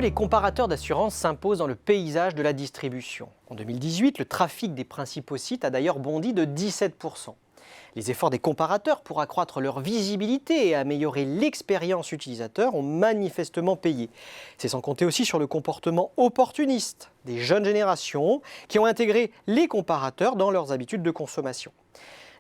les comparateurs d'assurance s'imposent dans le paysage de la distribution. En 2018, le trafic des principaux sites a d'ailleurs bondi de 17%. Les efforts des comparateurs pour accroître leur visibilité et améliorer l'expérience utilisateur ont manifestement payé. C'est sans compter aussi sur le comportement opportuniste des jeunes générations qui ont intégré les comparateurs dans leurs habitudes de consommation.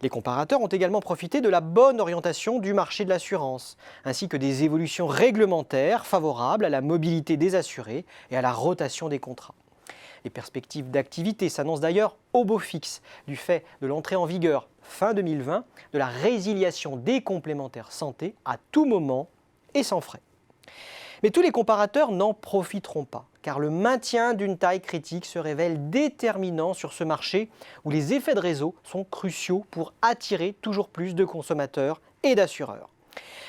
Les comparateurs ont également profité de la bonne orientation du marché de l'assurance, ainsi que des évolutions réglementaires favorables à la mobilité des assurés et à la rotation des contrats. Les perspectives d'activité s'annoncent d'ailleurs au beau fixe, du fait de l'entrée en vigueur fin 2020 de la résiliation des complémentaires santé à tout moment et sans frais. Mais tous les comparateurs n'en profiteront pas, car le maintien d'une taille critique se révèle déterminant sur ce marché où les effets de réseau sont cruciaux pour attirer toujours plus de consommateurs et d'assureurs.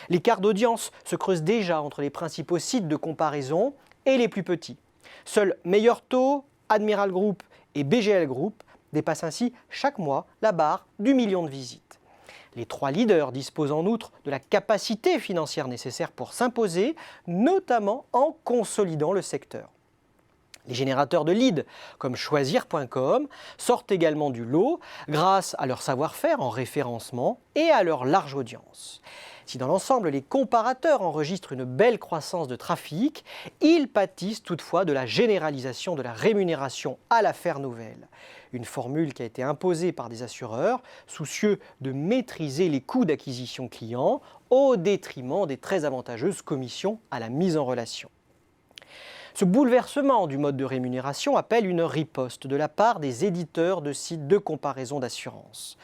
L'écart d'audience se creuse déjà entre les principaux sites de comparaison et les plus petits. Seuls Meilleur Taux, Admiral Group et BGL Group dépassent ainsi chaque mois la barre du million de visites. Les trois leaders disposent en outre de la capacité financière nécessaire pour s'imposer, notamment en consolidant le secteur. Les générateurs de leads, comme Choisir.com, sortent également du lot grâce à leur savoir-faire en référencement et à leur large audience. Si dans l'ensemble, les comparateurs enregistrent une belle croissance de trafic, ils pâtissent toutefois de la généralisation de la rémunération à l'affaire nouvelle. Une formule qui a été imposée par des assureurs soucieux de maîtriser les coûts d'acquisition client au détriment des très avantageuses commissions à la mise en relation. Ce bouleversement du mode de rémunération appelle une riposte de la part des éditeurs de sites de comparaison d'assurance.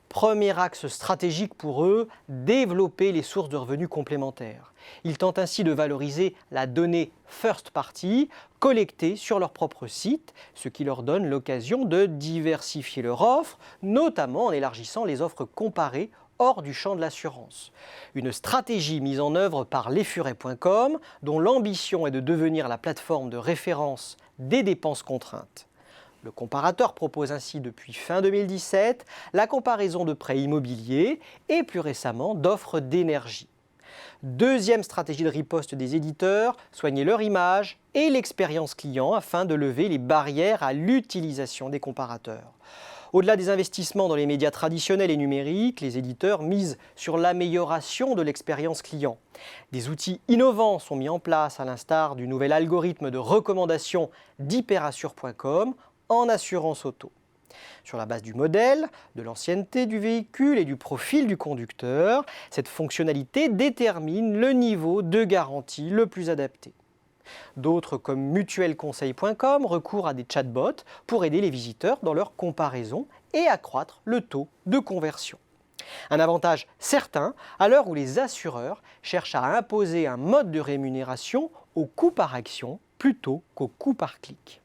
Premier axe stratégique pour eux, développer les sources de revenus complémentaires. Ils tentent ainsi de valoriser la donnée first party collectée sur leur propre site, ce qui leur donne l'occasion de diversifier leur offre, notamment en élargissant les offres comparées hors du champ de l'assurance. Une stratégie mise en œuvre par lesfurets.com, dont l'ambition est de devenir la plateforme de référence des dépenses contraintes. Le comparateur propose ainsi depuis fin 2017 la comparaison de prêts immobiliers et plus récemment d'offres d'énergie. Deuxième stratégie de riposte des éditeurs, soigner leur image et l'expérience client afin de lever les barrières à l'utilisation des comparateurs. Au-delà des investissements dans les médias traditionnels et numériques, les éditeurs misent sur l'amélioration de l'expérience client. Des outils innovants sont mis en place à l'instar du nouvel algorithme de recommandation d'Hyperassure.com en assurance auto. Sur la base du modèle, de l'ancienneté du véhicule et du profil du conducteur, cette fonctionnalité détermine le niveau de garantie le plus adapté. D'autres, comme mutuelconseil.com, recourent à des chatbots pour aider les visiteurs dans leur comparaison et accroître le taux de conversion. Un avantage certain à l'heure où les assureurs cherchent à imposer un mode de rémunération au coût par action plutôt qu'au coût par clic.